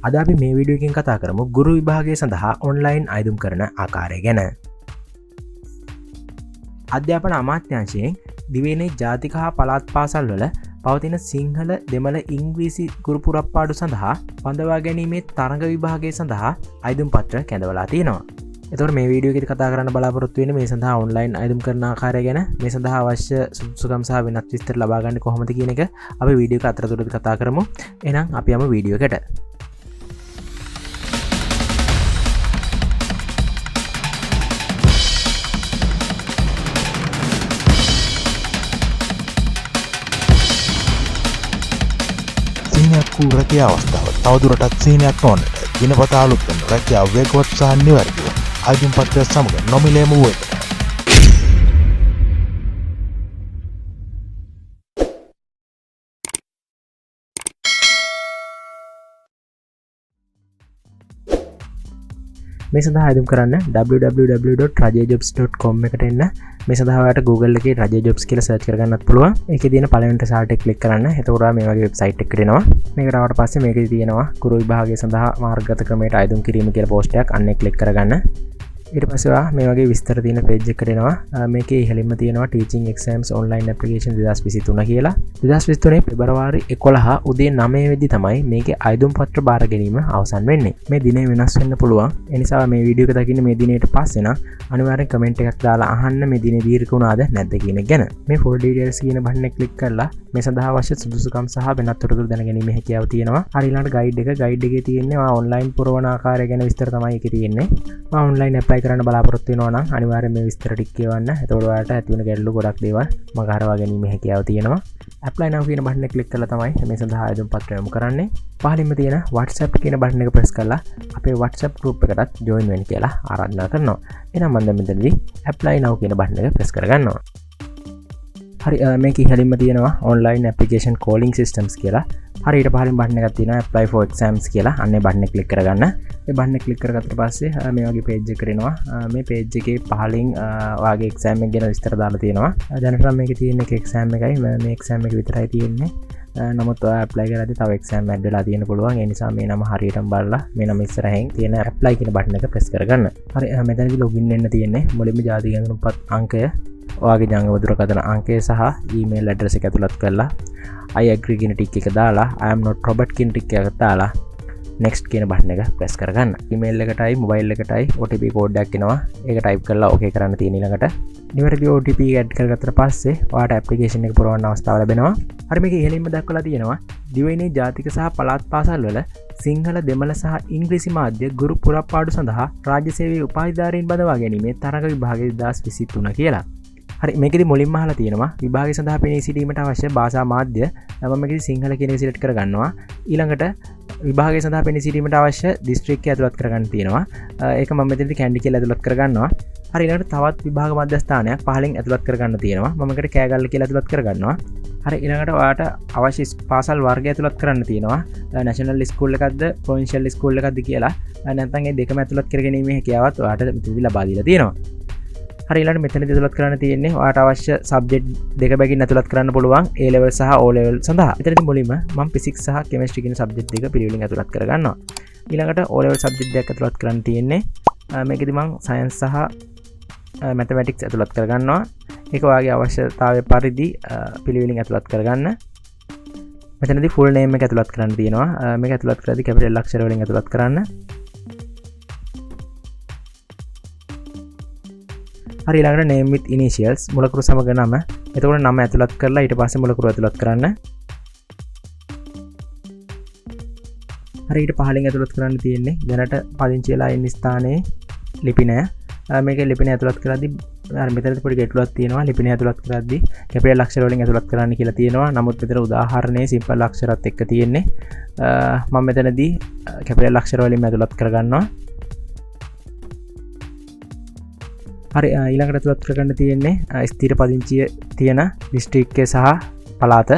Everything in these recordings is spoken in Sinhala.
අද අපි මේ වීඩියෝ එකෙන් කතා කරමු ගුරු විභාගය සඳහා ඔන්ලයින් අයදුම් කරන ආකාරය ගැන. අධ්‍යාපන අමාත්‍යාංශයෙන් දිවයිනේ ජාතික හා පළාත් පාසල්වල පවතින සිංහල දෙමළ ඉංග්‍රීසි ගුරු පුරප්පාඩු සඳහා බඳවා ගැනීමේ තරඟ විභාගය සඳහා අයදුම් පත්‍ර කැඳවලා තියෙනවා. එතකොට මේ වීඩියෝ එකේ කතා කරන්න බලාපොරොත්තු වෙන්නේ මේ සඳහා ඔන්ලයින් අයදුම් කරන ආකාරය ගැන. මේ සඳහා අවශ්‍ය සුදුසුකම් සහ වෙනත් විස්තර ලබා ගන්න කොහොමද කියන එක අපි වීඩියෝ එක අතරතුරදී කතා කරමු. එහෙනම් අපි යමු වීඩියෝ එකට. සීනයක් රැකියා අවස්ථාව තවදුරටත් සීනයක් ඕනට දිනපතා අලුත් වෙන රැකියාව වේගවත් සහ නිවැරදිව අයදුම් පත්‍රය සමග නොමිලේම වූ එක. මේ සඳහා අයදුම් කරන්න www.rajayjobs.com එකට එන්න. මේ සඳහා ඔයාලට Google එකේ Rajaye jobs කියලා සර්ච් කරගන්නත් පුළුවන්. ඒකේ තියෙන පළවෙනි රිසල්ට් එක ක්ලික් කරන්න. එතකොට මේ වගේ වෙබ්සයිට් එකකට එනවා. මේකට ආවට පස්සේ මේකේ තියෙනවා ගුරු විභාගය සඳහා මාර්ගගත ක්‍රමයට අයදුම් කිරීම කියලා පෝස්ට් එකක්. අන්න ඒක ක්ලික් කරගන්න. ඊට පස්සේ ඔයා මේ වගේ විස්තර තියෙන page එකකට එනවා. මේකේ ඉහළින්ම තියෙනවා teaching exams online application 2023 කියලා. 2023 පෙබරවාරි 11 උදේ 9 වෙදි තමයි මේකේ අයදුම් පත්‍ර බාර ගැනීම අවසන් වෙන්නේ. මේ දිනේ වෙනස් වෙන්න පුළුවන්. ඒ නිසා මේ වීඩියෝ එක දකින්න මේ දිනේට පස්සේ නම් අනිවාර්යෙන් කමෙන්ට් එකක් දාලා අහන්න මේ දිනේ දීර්ඝ වුණාද නැද්ද කියන එක ගැන. මේ full details කියන බටන් එක ක්ලික් කරලා මේ සඳහා අවශ්‍ය සුදුසුකම් සහ වෙනත් තොරතුරු දැනගැනීමේ හැකියාව තියෙනවා. හරි ඊළඟට ගයිඩ් එකේ තියෙන්නේ ඔන්ලයින් පුරවන ආකාරය ගැන විස්තර තමයි ඒකේ තියෙන්නේ. ඔන්ලයින් apply කරන්න බලාපොරොත්තු වෙනවා නම් අනිවාර්යයෙන් මේ විස්තර ටික කියවන්න. එතකොට ඔයාලට ඇති වෙන ගැටලු ගොඩක් දේවල් මග හරවා ගැනීමේ හැකියාව තියෙනවා. apply now කියන බටන් එක ක්ලික් කරලා තමයි මේ සඳහා ආයුධම් පත්‍රය යොමු කරන්නේ. පහළින්ම තියෙන WhatsApp කියන බටන් එක ප්‍රෙස් කරලා අපේ WhatsApp group එකටත් join වෙන්න කියලා ආරාධනා කරනවා. එහෙනම් මම දැන් මෙතනදී apply now කියන බටන් එක ප්‍රෙස් කරගන්නවා. හරි මේක ඉහළින්ම තියෙනවා online application calling systems කියලා. හරි ඊට පහළින් බටන් එකක් තියෙනවා apply for exams කියලා. අන්න ඒ බටන් එක ක්ලික් කරගන්න. ඒ බටන් එක ක්ලික් කරගත්තට පස්සේ මේ වගේ page එකකට එනවා. මේ page එකේ පහළින් වාගේ exam එක ගැන විස්තර දාලා තියෙනවා. දැනට නම් මේකේ තියෙන එක exam එකයි. මේ exam එක විතරයි තියෙන්නේ. නමුත් ඔයා apply කරද්දී තව exam add වෙලා තියෙන්න පුළුවන්. ඒ නිසා මේ නම හරියටම බලලා මේ නම ඉස්සරහින් තියෙන apply කියන බටන් එක press කරගන්න. හරි මෙතනදී login වෙන්න තියෙන්නේ. මුලින්ම ජාතික අංගනුපත් අංකය, ඔයාගේ ජංගම දුරකථන අංකය සහ email address එක ඇතුළත් කරලා I agree කියන ටික එක දාලා I am not Robert කියන ටික එක දාලා next කියන බටන් එක press කරගන්න. email එකටයි mobile එකටයි OTP code එකක් එනවා. ඒක type කරලා okay කරන්න තියෙන ඊළඟට නිවැරදි OTP එක add කරගත්තට පස්සේ ඔයාලට application එක පුරවන්න අවස්ථාව ලැබෙනවා. හරි මේක ඉහළින්ම දක්වලා තියෙනවා දිවයිනේ ජාතික සහ පළාත් පාසල්වල සිංහල දෙමළ සහ ඉංග්‍රීසි මාධ්‍ය ගුරු පුරප්පාඩු සඳහා රාජ්‍ය සේවයේ උපාධිධාරීන් බඳවා ගැනීමේ තරඟ විභාගය 2023 කියලා. හරි මේකෙදි මුලින්ම අහලා තියෙනවා විභාගය සඳහා පෙනී සිටීමට අවශ්‍ය භාෂා මාධ්‍ය. මම මේකෙදි සිංහල කියන එක සිලෙක්ට් කරගන්නවා. ඊළඟට විභාගය සඳහා පෙනී සිටීමට අවශ්‍ය දිස්ත්‍රික්කය ඇතුළත් කරගන්න තියෙනවා. ඒක මම මෙතනදී කැන්ඩි කියලා ඇතුළත් කරගන්නවා. හරි ඊළඟට තවත් විභාග මධ්‍යස්ථානයක් පහලින් ඇතුළත් කරගන්න තියෙනවා. මම මේකට කෑගල්ල කියලා ඇතුළත් කරගන්නවා. හරි ඊළඟට ඔයාලට අවශ්‍ය පාසල් වර්ගය ඇතුළත් කරන්න තියෙනවා. නැෂනල් ස්කූල් එකක්ද ප්‍රොවින්ෂල් ස්කූල් එකක්ද කියලා. නැත්නම් මේ දෙකම ඇතුළත් කරගැනීමේ හැකියාවත් ඔයාලට මෙතනදී ලබා දීලා තියෙනවා. හරි ඊළඟට මෙතනදී ඇතුළත් කරන්න තියෙන්නේ ඔයාලට අවශ්‍ය සබ්ජෙක්ට් දෙක බැගින් ඇතුළත් කරන්න පුළුවන් A level සහ O level සඳහා. මෙතනදී මුලින්ම මම physics සහ chemistry කියන සබ්ජෙක්ට් දෙක පිළිවෙලින් ඇතුළත් කරගන්නවා. ඊළඟට O level සබ්ජෙක්ට් දෙකක් ඇතුළත් කරන්න තියෙන්නේ මේකෙදි මම science සහ mathematics ඇතුළත් කරගන්නවා. ඒක ඔයාගේ අවශ්‍යතාවය පරිදි පිළිවෙලින් ඇතුළත් කරගන්න. මෙතනදී full name එක ඇතුළත් කරන්න තියෙනවා. මේක ඇතුළත් කරද්දී capital අක්ෂර වලින් ඇතුළත් කරන්න. හරි ඊළඟට name with initials මුලකුරු සමග නම. එතකොට නම ඇතුළත් කරලා ඊට පස්සේ මුලකුරු ඇතුළත් කරන්න. හරි ඊට පහලින් ඇතුළත් කරන්න තියෙන්නේ දැනට පදිංචි වෙලා ඉන්න ස්ථානයේ ලිපිනය. මේක ලිපිනය ඇතුළත් කරද්දී මෙතනදී පොඩි ගැටලුවක් තියෙනවා. ලිපිනය ඇතුළත් කරද්දී කැපිටල් අක්ෂර වලින් ඇතුළත් කරන්න කියලා තියෙනවා. නමුත් මෙතන උදාහරණයේ සිම්පල් අක්ෂරات එක්ක තියෙන්නේ. මම මෙතනදී කැපිටල් අක්ෂර වලින් ඇතුළත් කරගන්නවා. හරි ඊළඟට ඇතුළත් කරගන්න තියෙන්නේ ස්ථිර පදිංචිය තියෙන දිස්ත්‍රික්කය සහ පළාත.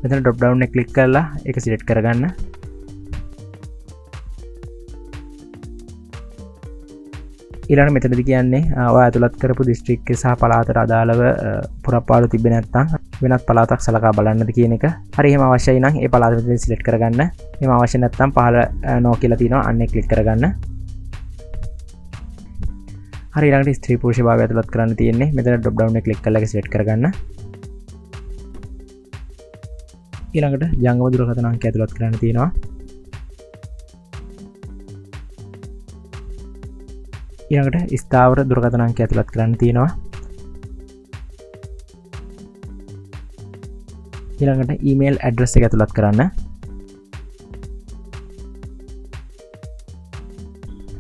මෙතන drop down එක ක්ලික් කරලා ඒක සිලෙක්ට් කරගන්න. ඊළඟ මෙතනදි කියන්නේ ඔයා ඇතුළත් කරපු දිස්ත්‍රික්කයේ සහ පළාතට අදාළව පුරප්පාඩු තිබෙන්නේ නැත්නම් වෙනත් පළාතක් සලකා බලන්නද කියන එක. හරි එහෙම අවශ්‍යයි නම් ඒ පළාත මෙතන සිලෙක්ට් කරගන්න. එහෙම අවශ්‍ය නැත්නම් පහළ නෝ කියලා තියෙනවා අන්නේ ක්ලික් කරගන්න. හරි ඊළඟට ස්ත්‍රී පුරුෂ භාවය ඇතුළත් කරන්න තියෙන්නේ. මෙතන ඩ්‍රොප් ඩවුන් එක ක්ලික් කරලා ඒක සිලෙක්ට් කරගන්න. ඊළඟට ජංගම දුරකථන අංකය ඇතුළත් කරන්න තියෙනවා. ඊළඟට ස්ථාවර දුරකථන අංකය ඇතුළත් කරන්න තියෙනවා. ඊළඟට ඊමේල් ඇඩ්‍රස් එක ඇතුළත් කරන්න.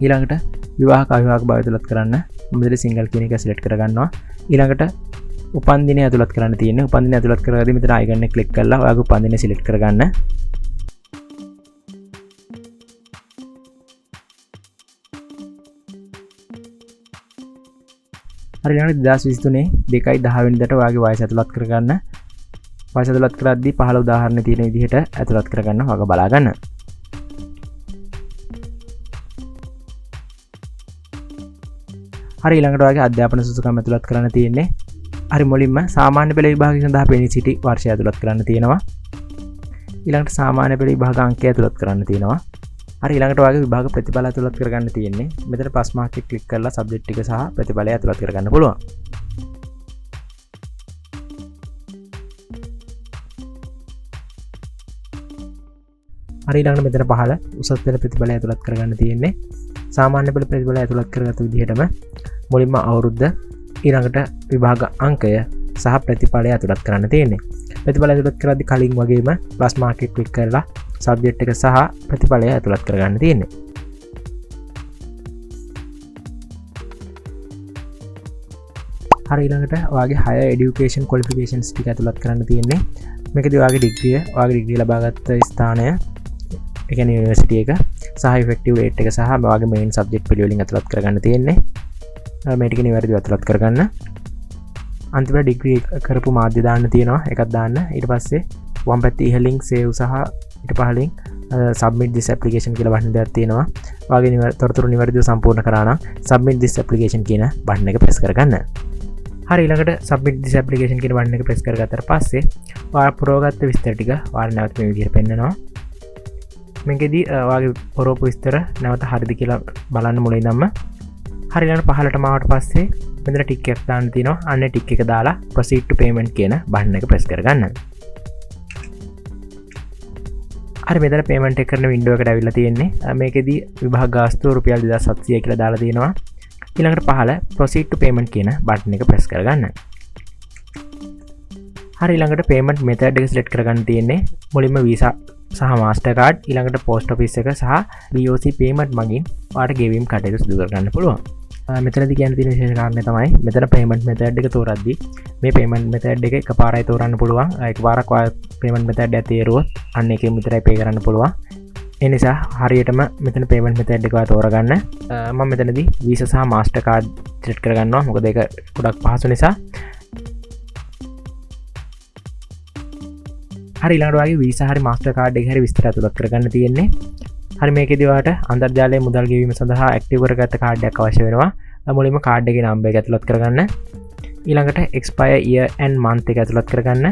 ඊළඟට විවාහක අවිවාහක භාවය ඇතුළත් කරන්න. මෙතන සිංගල් කියන එක සිලෙක්ට් කරගන්නවා. ඊළඟට උපන්දිනය ඇතුළත් කරන්න තියෙන්නේ. උපන්දිනය ඇතුළත් කරගදී මෙතන අයිකන් එක ක්ලික් කරලා ඔයාගේ උපන්දිනය සිලෙක්ට් කරගන්න. හරි ඊළඟට 2023 2/10 වෙනිදාට ඔයාගේ වයස ඇතුළත් කරගන්න. වයස ඇතුළත් කරද්දී පහළ උදාහරණ තියෙන විදිහට ඇතුළත් කරගන්න ඔයාලා බලා ගන්න. හරි ඊළඟට ඔයාගේ අධ්‍යාපන සුසුකම් ඇතුළත් කරන්න තියෙන්නේ. හරි මුලින්ම සාමාන්‍ය පෙළ විභාගය සඳහා පෙනී සිටි වර්ෂය ඇතුළත් කරන්න තියෙනවා. ඊළඟට සාමාන්‍ය පෙළ විභාග අංකය ඇතුළත් කරන්න තියෙනවා. හරි ඊළඟට ඔයාගේ විභාග ප්‍රතිඵල ඇතුළත් කරගන්න තියෙන්නේ. මෙතන පස් මාර්ක් එක ක්ලික් කරලා සබ්ජෙක්ට් ටික සහ ප්‍රතිඵලය ඇතුළත් කරගන්න පුළුවන්. හරි ඊළඟට මෙතන පහළ උසස් පෙළ ප්‍රතිඵලය ඇතුළත් කරගන්න තියෙන්නේ. සාමාන්‍ය පෙළ ප්‍රතිඵලය ඇතුළත් කරගත්ත විදිහටම මුලින්ම අවුරුද්ද ඊළඟට විභාග අංකය සහ ප්‍රතිඵලය ඇතුළත් කරන්න තියෙන්නේ. ප්‍රතිඵලය ඇතුළත් කරද්දී කලින් වගේම ප්ලස් මාර්ක් එක ක්ලික් කරලා සබ්ජෙක්ට් එක සහ ප්‍රතිඵලය ඇතුළත් කරගන්න තියෙන්නේ. හරි ඊළඟට ඔයාගේ higher education qualifications ටික ඇතුළත් කරන්න තියෙන්නේ. මේකදී ඔයාගේ ඩිග්‍රිය, ඔයාගේ ඩිග්‍රිය ලබාගත් ස්ථානය, ඒ කියන්නේ යුනිවර්සිටි එක සහ effective date එක සහ ඔයාගේ main subject පිළිවෙලින් ඇතුළත් කරගන්න තියෙන්නේ. මේ ටික නිවැරදිව ඇතුළත් කරගන්න. අන්තිමට ඩිග්‍රී කරපු මාධ්‍ය දාන්න තියෙනවා. එකක් දාන්න. ඊට පස්සේ වම් පැත්තේ ඉහළින් save සහ ඊට පහළින් submit this application කියලා බටන් දෙකක් තියෙනවා. ඔයාගේ තොරතුරු නිවැරදිව සම්පූර්ණ කරා නම් submit this application කියන බටන් එක press කරගන්න. හරි ඊළඟට submit this application කියන බටන් එක press කරගත්තාට පස්සේ ඔයා පුරවගත්ත විස්තර ටික ඔයාලා නැවත මේ විදිහට පෙන්නනවා. මේකෙදී ඔයාගේ පුරවපු විස්තර නැවත හරිද කියලා බලන්න මුලින්ම. හරි ඊළඟට පහළටම ආවට පස්සේ මෙතන ටික් එකක් දාන්න තියෙනවා. අන්න ටික් එක දාලා proceed to payment කියන බටන් එක press කරගන්න. හරි මෙතන payment එක කරන window එකට ඇවිල්ලා තියෙන්නේ. මේකෙදී විභාග ගාස්තුව රුපියල් 2700 කියලා දාලා තියෙනවා. ඊළඟට පහළ proceed to payment කියන බටන් එක press කරගන්න. හරි ඊළඟට payment method එක select කරගන්න තියෙන්නේ. මුලින්ම Visa සහ Mastercard, ඊළඟට post office එක සහ BOC payment මගින් ඔයාලට ගෙවීම් කටයුතු සිදු කරගන්න පුළුවන්. මෙතනදී කියන්න තියෙන විශේෂ කාරණේ තමයි මෙතන payment method එක තෝරද්දී මේ payment method එක එකපාරයි තෝරන්න පුළුවන්. එකපාරක් ඔයා payment method එක තේරුවොත් අන්න එකෙන් විතරයි pay කරන්න පුළුවන්. ඒ නිසා හරියටම මෙතන payment method එක ඔයා තෝරගන්න. මම මෙතනදී Visa සහ Mastercard select කරගන්නවා. මොකද ඒක ගොඩක් පහසු නිසා. හරි ඊළඟට ඔයාගේ Visa හරි Mastercard එක හරි විස්තර ඇතුළත් කරගන්න තියෙන්නේ. හරි මේකෙදී ඔයාලට අන්තර්ජාලයේ මුදල් ගෙවීම සඳහා ඇක්ටිව් කරගත්ත කාඩ් එකක් අවශ්‍ය වෙනවා. මුලින්ම කාඩ් එකේ නම්බර් එක ඇතුළත් කරගන්න. ඊළඟට expire year and month එක ඇතුළත් කරගන්න.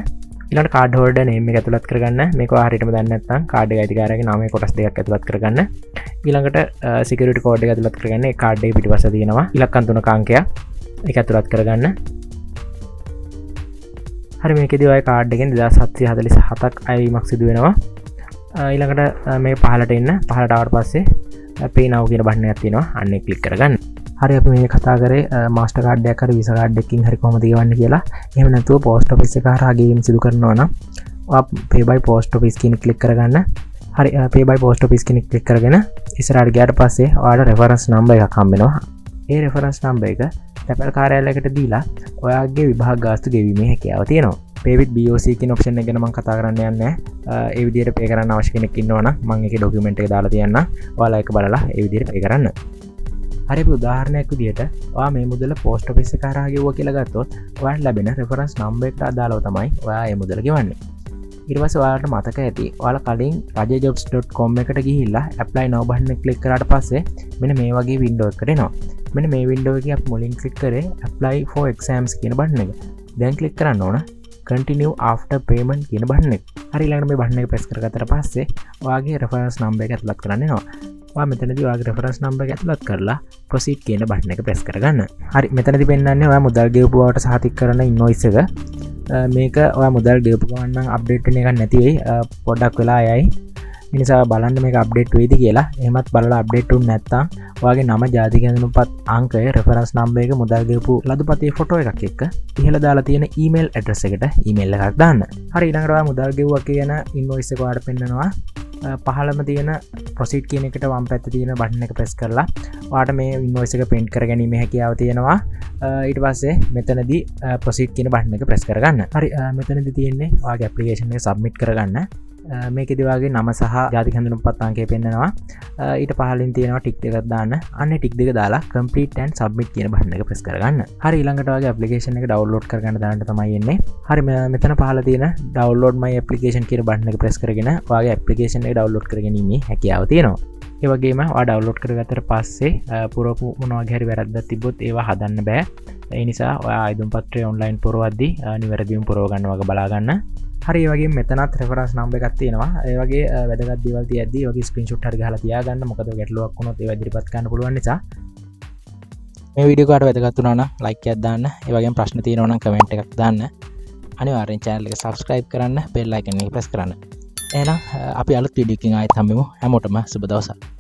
ඊළඟට කාඩ් හෝල්ඩර් name එක ඇතුළත් කරගන්න. මේක ඔයා හරියටම දන්නේ නැත්නම් කාඩ් එකේ අයිතිකාරයාගේ නාමය කොටස් දෙකක් ඇතුළත් කරගන්න. ඊළඟට security code එක ඇතුළත් කරගන්න. ඒ කාඩ් එකේ පිටිපස්ස තියෙනවා ඉලක්කම් 3ක අංකයක්. ඒක ඇතුළත් කරගන්න. හරි මේකෙදී ඔය කාඩ් එකෙන් 2747ක් අයවීමක් සිදු වෙනවා. ඊළඟට මේ පහළට එන්න. පහළට ආවට පස්සේ pay now කියන බටන් එකක් තියෙනවා. අන්න ඒක ක්ලික් කරගන්න. හරි අපි මේ කතා කරේ මාස්ටර් කාඩ් එකක් හරි වීසා කාඩ් එකකින් හරි කොහොමද ගෙවන්නේ කියලා. එහෙම නැතුව පෝස්ට් ඔෆිස් එක හරහා ගෙවීම සිදු කරනවා නම් ඔයා pay by post office කියන ක්ලික් කරගන්න. හරි pay by post office කියන ක්ලික් කරගෙන ඉස්සරහට ගියාට පස්සේ ඔයාලට reference number එකක් හම්බ වෙනවා. ඒ reference number එක තැපැල් කාර්යාලයකට දීලා ඔයාගේ විභාග ගාස්තු ගෙවීමේ හැකියාව තියෙනවා. pay with BOC කියන option එක ගැන මම කතා කරන්න යන්නේ නැහැ. ඒ විදිහට pay කරන්න අවශ්‍ය කෙනෙක් ඉන්නවනම් මම ඒකේ document එක දාලා තියන්නම්. ඔයාලා ඒක බලලා ඒ විදිහට pay කරන්න. හරි අපි උදාහරණයක් විදිහට ඔයා මේ මුදල post office එක හරහා ගෙවුවා කියලා ගත්තොත් ඔයාලට ලැබෙන reference number එකට අදාළව තමයි ඔයා මේ මුදල ගෙවන්නේ. ඊට පස්සේ ඔයාලට මතක ඇති ඔයාලා කලින් rajayjobs.com එකට ගිහිල්ලා apply now බටන් එක ක්ලික් කරාට පස්සේ මෙන්න මේ වගේ window එකකට එනවා. මෙන්න මේ වින්ඩෝ එකේ අපි මුලින් ක්ලික් කරේ apply for exams කියන බටන් එක. දැන් ක්ලික් කරන්න ඕන continue after payment කියන බටන් එක. හරි ඊළඟට මේ බටන් එක ප්‍රෙස් කරගත්තට පස්සේ ඔයාගේ reference number එක ඇතුළත් කරන්න එනවා. ඔයා මෙතනදී ඔයාගේ reference number එක ඇතුළත් කරලා proceed කියන බටන් එක ප්‍රෙස් කරගන්න. හරි මෙතනදී පෙන්නන්නේ ඔයා මුදල් ගෙවපු බවට සහතික කරන invoice එක. මේක ඔයා මුදල් ගෙවපු ගමන් නම් අප්ඩේට් වෙන එකක් නැති වෙයි. පොඩ්ඩක් වෙලා යයි. ඒ නිසා බලන්න මේක අප්ඩේට් වෙයිද කියලා. එහෙමත් බලලා අප්ඩේට් වුනේ නැත්නම් ඔයාගේ නම ජාතික ඇඳුම්පත් අංකය රෙෆරන්ස් නම්බර් එක මුදල් ගෙවපු ලදුපතේ ෆොටෝ එකක් එක්ක ඉහළ දාලා තියෙන ඊමේල් ඇඩ්‍රස් එකට ඊමේල් එකක් දාන්න. හරි ඊළඟට ඔයා මුදල් ගෙවුවා කියන ඉන්වොයිස් එක ඔයාලට පෙන්නනවා. පහළම තියෙන ප්‍රොසීඩ් කියන එකට වම් පැත්තේ තියෙන බටන් එක ප්‍රෙස් කරලා ඔයාලට මේ ඉන්වොයිස් එක print කර ගැනීම හැකියාව තියෙනවා. ඊට පස්සේ මෙතනදී ප්‍රොසීඩ් කියන බටන් එක ප්‍රෙස් කරගන්න. හරි මෙතනදී තියෙන්නේ ඔයාගේ ඇප්ලිකේෂන් එක සබ්මිට් කරගන්න. මේකෙදි වගේ නම සහ ජාතික හැඳුනුම්පත් අංකය පෙන්නනවා. ඊට පහළින් තියෙනවා ටික් දෙකක් දාන්න. අන්න ටික් දෙක දාලා complete and submit කියන බටන් එක ප්‍රෙස් කරගන්න. හරි ඊළඟට වගේ ඇප්ලිකේෂන් එක ඩවුන්ලෝඩ් කරගන්න දාන්න තමයි එන්නේ. හරි මෙතන පහළ තියෙන download my application කියන බටන් එක ප්‍රෙස් කරගෙන ඔයාගේ ඇප්ලිකේෂන් එක ඩවුන්ලෝඩ් කරගැනීමේ හැකියාව තියෙනවා. ඒ වගේම ඔයා ඩවුන්ලෝඩ් කරගත්තට පස්සේ පුරවපු මොනවා වගේ හරි වැරද්දක් තිබ්බොත් ඒවා හදන්න බෑ. ඒ නිසා ඔයා ආයුධම් පත්‍රය ඔන්ලයින් පුරවද්දී නිවැරදිවම පුරව ගන්න වගේ බලා ගන්න. හරි ඒ වගේ මෙතනත් රෙෆරන්ස් නම්බර් එකක් තියෙනවා. ඒ වගේ වැදගත් දේවල් තියද්දී වගේ ස්ක්‍රීන්ෂොට් හරි ගහලා තියාගන්න. මොකද ගැටලුවක් වුණොත් ඒවා ඉදිරිපත් කරන්න පුළුවන් නිසා. මේ වීඩියෝ එකට වැදගත් වුණා නම් ලයික් එකක් දාන්න. ඒ වගේම ප්‍රශ්න තියෙනවා නම් කමෙන්ට් එකක් දාන්න. අනිවාර්යෙන් channel එක subscribe කරන්න, bell icon එක press කරන්න. එහෙනම් අපි අලුත් වීඩියෝ එකකින් ආයෙත් හම්බෙමු. හැමෝටම සුබ දවසක්.